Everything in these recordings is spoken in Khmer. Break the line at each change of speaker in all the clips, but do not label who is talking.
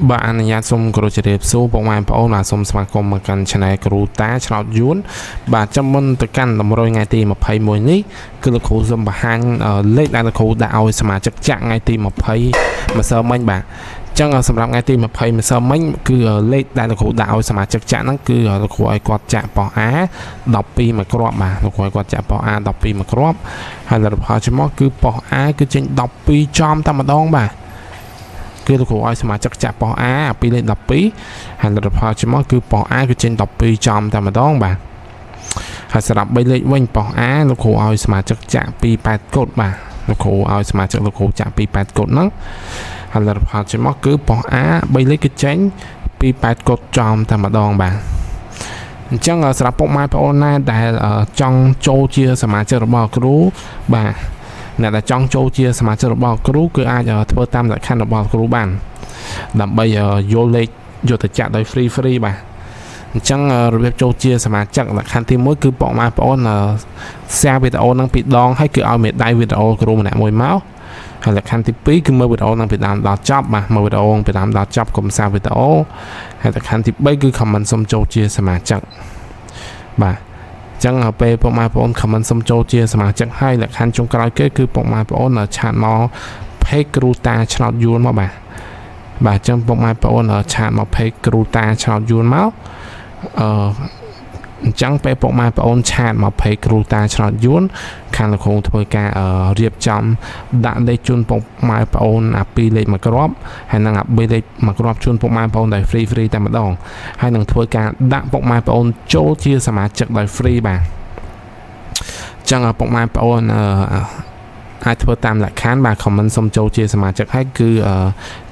បាទអនុញ្ញាតសូមគោរពជម្រាបសួរបងប្អូនបាទសូមស្វាគមន៍មកកាន់ Channel គ្រូតាឆ្នោតយួនបាទចាំមុនទៅកាន់តម្រុយថ្ងៃទី21នេះគឺលោកគ្រូសូមបង្ហាញលេខដែលលោកគ្រូដាក់ឲ្យសមាជិកចាក់ថ្ងៃទី20ម្សិលមិញបាទចឹងសម្រាប់ថ្ងៃទី20ម្សិលមិញគឺលេខដែលលោកគ្រូដាក់ឲ្យសមាជិកចាក់ហ្នឹងគឺលោកគ្រូឲ្យគាត់ចាក់ប៉ោះ A 12មួយគ្រាប់បាទលោកគ្រូឲ្យគាត់ចាក់ប៉ោះ A 12មួយគ្រាប់ហើយលទ្ធផលជាមកគឺប៉ោះ A គឺចេញ12ចំតែម្ដងបាទគឺលោកគ្រូឲ្យសមាជិកចាក់ប៉ោះ A ពីលេខ12ហើយលទ្ធផលជាមកគឺប៉ោះ A គឺចេញ12ចំតែម្ដងបាទហើយសម្រាប់3លេខវិញប៉ោះ A លោកគ្រូឲ្យសមាជិកចាក់ពី8កូដបាទលោកគ្រូឲ្យសមាជិកលោកគ្រូចាក់ពី8កូដហ្នឹងហើយលទ្ធផលជាមកគឺប៉ោះ A 3លេខគឺចេញពី8កូដចំតែម្ដងបាទអញ្ចឹងសម្រាប់ពុកម៉ែបងប្អូនណាដែលចង់ចូលជាសមាជិករបស់គ្រូបាទអ្នកដែលចង់ចូលជាសមាជិករបស់គ្រូគឺអាចធ្វើតាមលក្ខខណ្ឌរបស់គ្រូបានដើម្បីយល់លេខយកទៅចាក់ដោយ free បាទអញ្ចឹងរបៀបចូលជាសមាជិកលក្ខខណ្ឌទី1គឺបងប្អូនshare វីដេអូហ្នឹងពីរដងហើយគឺឲ្យមេដៃវីដេអូគ្រូម្នាក់មួយមកហើយលក្ខខណ្ឌទី2គឺមើលវីដេអូហ្នឹងពីដើមដល់ចប់បាទមើលវីដេអូពីដើមដល់ចប់កុំសារវីដេអូហើយលក្ខខណ្ឌទី3គឺ comment សុំចូលជាសមាជិកបាទចឹងពេលពុកម៉ែបងប្អូន comment សុំចូលជាសមាជិកហើយលក្ខខណ្ឌចុងក្រោយគេគឺពុកម៉ែបងប្អូនឆាតមក page គ្រូតាឆ្នោតយួនមកបាទចឹងពុកម៉ែបងប្អូនឆាតមក page គ្រូតាឆ្នោតយួនមកអញ្ចឹងពេលពុកម៉ែបងប្អូនឆាតមក page គ្រូតាឆ្នោតយួនខាងលោកគ្រូធ្វើការរៀបចំដាក់លេខជូនពុកម៉ែបងប្អូនអា2លេខមួយគ្រាប់ហើយនឹងអា3លេខមួយគ្រាប់ជូនពុកម៉ែបងប្អូនដោយ free តែម្ដងហើយនឹងធ្វើការដាក់ពុកម៉ែបងប្អូនចូលជាសមាជិកដោយ free បាទចឹងពុកម៉ែបងប្អូនអាចធ្វើតាមលក្ខខណ្ឌបាទ comment សុំចូលជាសមាជិកហើយគឺ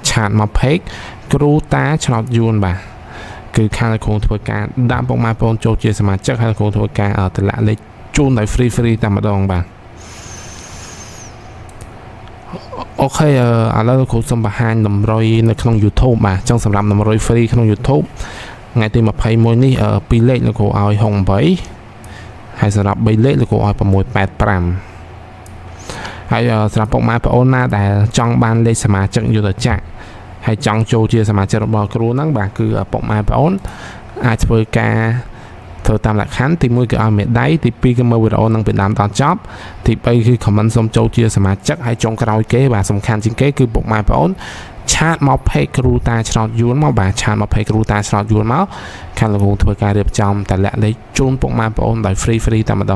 ឆាតមក page គ្រូតាឆ្នោតយួនបាទគឺខាងលោកគ្រូធ្វើការដាក់ពុកម៉ែបងប្អូនចូលជាសមាជិកហើយលោកគ្រូធ្វើការតម្លាក់លេខជូនដោយ free តែម្ដងបាទអូខេឥឡូវលោកគ្រូសូមបង្ហាញតម្រុយនៅក្នុង YouTube បាទចឹងសម្រាប់តម្រុយ free ក្នុង YouTube ថ្ងៃទី21នេះ2លេខលោកគ្រូឲ្យហុង8ហើយសម្រាប់3លេខលោកគ្រូឲ្យ685ហើយសម្រាប់ពុកម៉ែបងប្អូនណាដែលចង់បានលេខសមាជិកយុទ្ធចក្រហើយចង់ចូលជាសមាជិករបស់គ្រូហ្នឹងបាទគឺពុកម៉ែបងប្អូនអាចធ្វើការធ្វើតាមលក្ខខណ្ឌទី1គឺឲ្យមេដៃទី2គឺមើលវីដេអូហ្នឹងពីដើមដល់ចប់ទី3គឺ comment សុំចូលជាសមាជិកហើយចុងក្រោយគេបាទសំខាន់ជាងគេគឺពុកម៉ែបងប្អូនឆាតមក page គ្រូតាឆ្នោតយួនមកបាទឆាតមក page គ្រូតាឆ្នោតយួនមកខាងលោកគ្រូធ្វើការរៀបចំតម្លាក់លេខជូនពុកម៉ែបងប្អូនដោយ free តែម្ដង